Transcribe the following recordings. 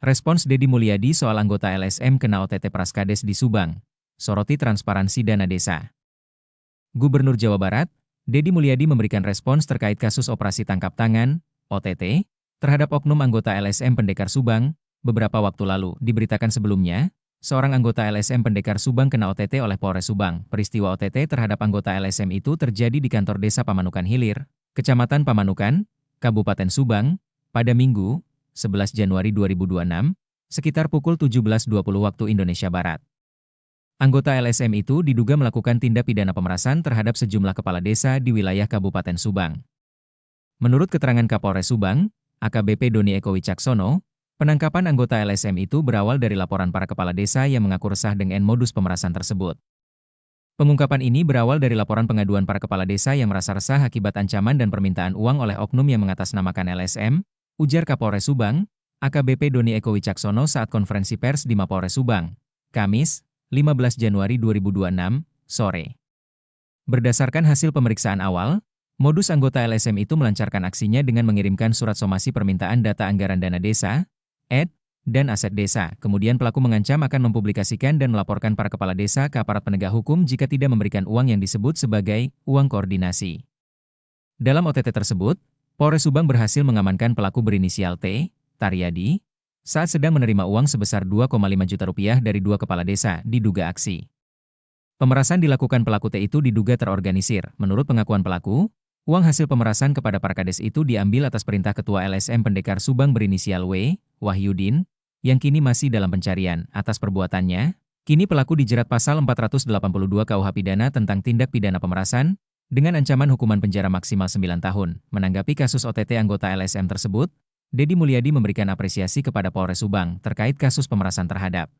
Respons Deddy Mulyadi soal anggota LSM kena OTT Praskades di Subang. Soroti transparansi dana desa. Gubernur Jawa Barat, Deddy Mulyadi memberikan respons terkait kasus operasi tangkap tangan, OTT, terhadap oknum anggota LSM Pendekar Subang. Beberapa waktu lalu, diberitakan sebelumnya, seorang anggota LSM Pendekar Subang kena OTT oleh Polres Subang. Peristiwa OTT terhadap anggota LSM itu terjadi di kantor desa Pamanukan Hilir, Kecamatan Pamanukan, Kabupaten Subang, pada Minggu, 11 Januari 2026, sekitar pukul 17.20 waktu Indonesia Barat. Anggota LSM itu diduga melakukan tindak pidana pemerasan terhadap sejumlah kepala desa di wilayah Kabupaten Subang. Menurut keterangan Kapolres Subang, AKBP Doni Eko Wicaksono, penangkapan anggota LSM itu berawal dari laporan para kepala desa yang mengaku resah dengan modus pemerasan tersebut. Pengungkapan ini berawal dari laporan pengaduan para kepala desa yang merasa resah akibat ancaman dan permintaan uang oleh oknum yang mengatasnamakan LSM, ujar Kapolres Subang, AKBP Doni Eko Wicaksono saat konferensi pers di Mapolres Subang, Kamis, 15 Januari 2026, sore. Berdasarkan hasil pemeriksaan awal, modus anggota LSM itu melancarkan aksinya dengan mengirimkan surat somasi permintaan data anggaran dana desa, (ED), dan aset desa. Kemudian pelaku mengancam akan mempublikasikan dan melaporkan para kepala desa ke aparat penegak hukum jika tidak memberikan uang yang disebut sebagai uang koordinasi. Dalam OTT tersebut, Polres Subang berhasil mengamankan pelaku berinisial T, Taryadi, saat sedang menerima uang sebesar 2,5 juta rupiah dari dua kepala desa diduga aksi. Pemerasan dilakukan pelaku T itu diduga terorganisir. Menurut pengakuan pelaku, uang hasil pemerasan kepada para kades itu diambil atas perintah Ketua LSM Pendekar Subang berinisial W, Wahyudin, yang kini masih dalam pencarian. Atas perbuatannya, kini pelaku dijerat pasal 482 KUH Pidana tentang tindak pidana pemerasan, dengan ancaman hukuman penjara maksimal 9 tahun. Menanggapi kasus OTT anggota LSM tersebut, Deddy Mulyadi memberikan apresiasi kepada Polres Subang terkait kasus pemerasan terhadap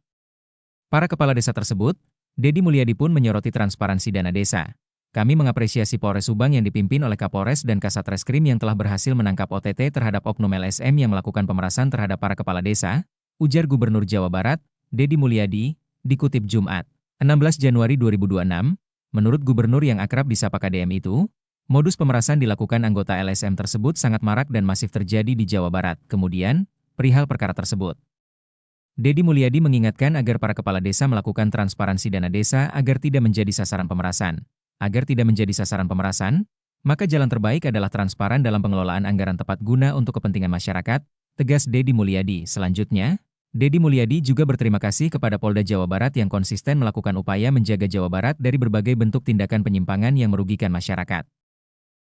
para kepala desa tersebut. Deddy Mulyadi pun menyoroti transparansi dana desa. Kami mengapresiasi Polres Subang yang dipimpin oleh Kapolres dan Kasat Reskrim yang telah berhasil menangkap OTT terhadap oknum LSM yang melakukan pemerasan terhadap para kepala desa, ujar Gubernur Jawa Barat, Deddy Mulyadi, dikutip Jumat, 16 Januari 2026. Menurut gubernur yang akrab disapa KDM itu, modus pemerasan dilakukan anggota LSM tersebut sangat marak dan masif terjadi di Jawa Barat. Kemudian, perihal perkara tersebut, Deddy Mulyadi mengingatkan agar para kepala desa melakukan transparansi dana desa agar tidak menjadi sasaran pemerasan. Agar tidak menjadi sasaran pemerasan, maka jalan terbaik adalah transparan dalam pengelolaan anggaran tepat guna untuk kepentingan masyarakat, tegas Deddy Mulyadi. Selanjutnya, Deddy Mulyadi juga berterima kasih kepada Polda Jawa Barat yang konsisten melakukan upaya menjaga Jawa Barat dari berbagai bentuk tindakan penyimpangan yang merugikan masyarakat.